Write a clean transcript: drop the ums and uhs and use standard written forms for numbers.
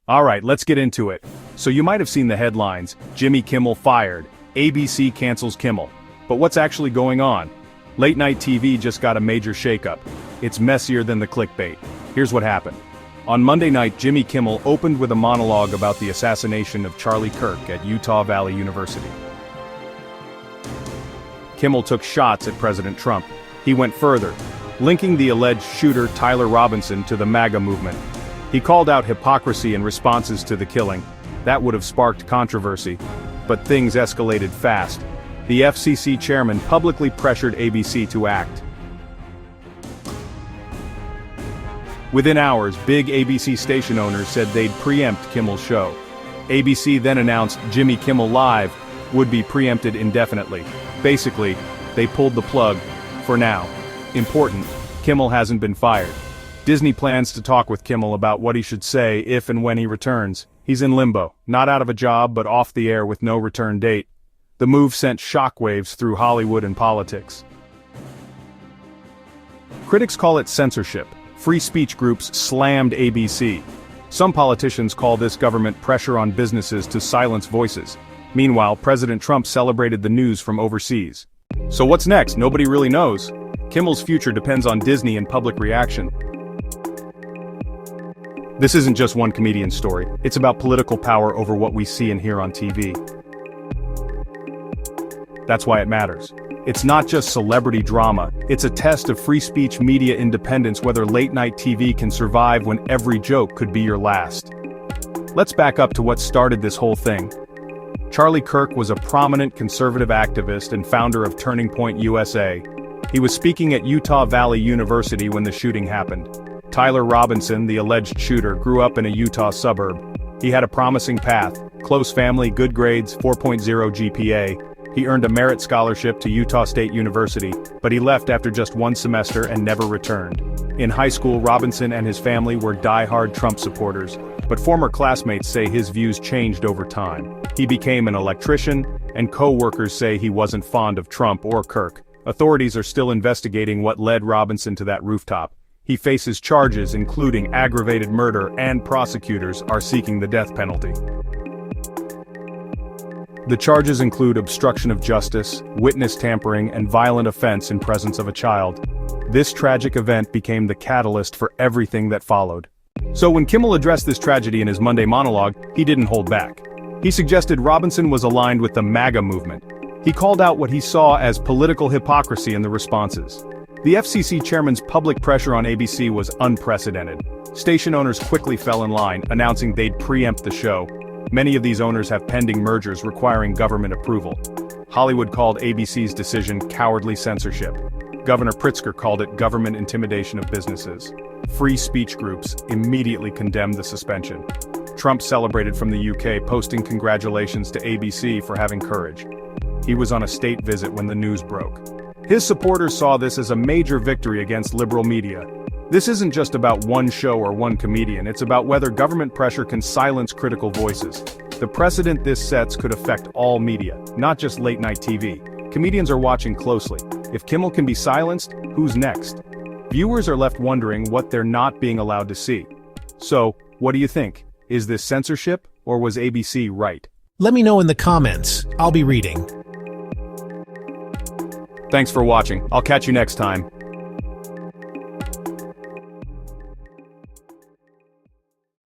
Alright, let's get into it. So you might have seen the headlines, Jimmy Kimmel fired, ABC cancels Kimmel. But what's actually going on? Late night TV just got a major shakeup. It's messier than the clickbait. Here's what happened. On Monday night, Jimmy Kimmel opened with a monologue about the assassination of Charlie Kirk at Utah Valley University. Kimmel took shots at President Trump. He went further, linking the alleged shooter Tyler Robinson to the MAGA movement. He called out hypocrisy in responses to the killing. That would have sparked controversy. But things escalated fast. The FCC chairman publicly pressured ABC to act. Within hours, big ABC station owners said they'd preempt Kimmel's show. ABC then announced Jimmy Kimmel Live would be preempted indefinitely. Basically, they pulled the plug, for now. Important, Kimmel hasn't been fired. Disney plans to talk with Kimmel about what he should say if and when he returns. He's in limbo, not out of a job but off the air with no return date. The move sent shockwaves through Hollywood and politics. Critics call it censorship. Free speech groups slammed ABC. Some politicians call this government pressure on businesses to silence voices. Meanwhile, President Trump celebrated the news from overseas. So what's next? Nobody really knows. Kimmel's future depends on Disney and public reaction. This isn't just one comedian's story, it's about political power over what we see and hear on TV. That's why it matters. It's not just celebrity drama, it's a test of free speech media independence, whether late-night TV can survive when every joke could be your last. Let's back up to what started this whole thing. Charlie Kirk was a prominent conservative activist and founder of Turning Point USA. He was speaking at Utah Valley University when the shooting happened. Tyler Robinson, the alleged shooter, grew up in a Utah suburb. He had a promising path, close family, good grades, 4.0 GPA. He earned a merit scholarship to Utah State University, but he left after just one semester and never returned. In high school, Robinson and his family were die-hard Trump supporters, but former classmates say his views changed over time. He became an electrician, and co-workers say he wasn't fond of Trump or Kirk. Authorities are still investigating what led Robinson to that rooftop. He faces charges including aggravated murder, and prosecutors are seeking the death penalty. The charges include obstruction of justice, witness tampering, and violent offense in presence of a child. This tragic event became the catalyst for everything that followed. So when Kimmel addressed this tragedy in his Monday monologue, he didn't hold back. He suggested Robinson was aligned with the MAGA movement. He called out what he saw as political hypocrisy in the responses. The FCC chairman's public pressure on ABC was unprecedented. Station owners quickly fell in line, announcing they'd preempt the show. Many of these owners have pending mergers requiring government approval. Hollywood called ABC's decision cowardly censorship. Governor Pritzker called it government intimidation of businesses. Free speech groups immediately condemned the suspension. Trump celebrated from the UK, posting congratulations to ABC for having courage. He was on a state visit when the news broke. His supporters saw this as a major victory against liberal media. This isn't just about one show or one comedian, it's about whether government pressure can silence critical voices. The precedent this sets could affect all media, not just late-night TV. Comedians are watching closely. If Kimmel can be silenced, who's next? Viewers are left wondering what they're not being allowed to see. So, what do you think? Is this censorship, or was ABC right? Let me know in the comments. I'll be reading. Thanks for watching. I'll catch you next time.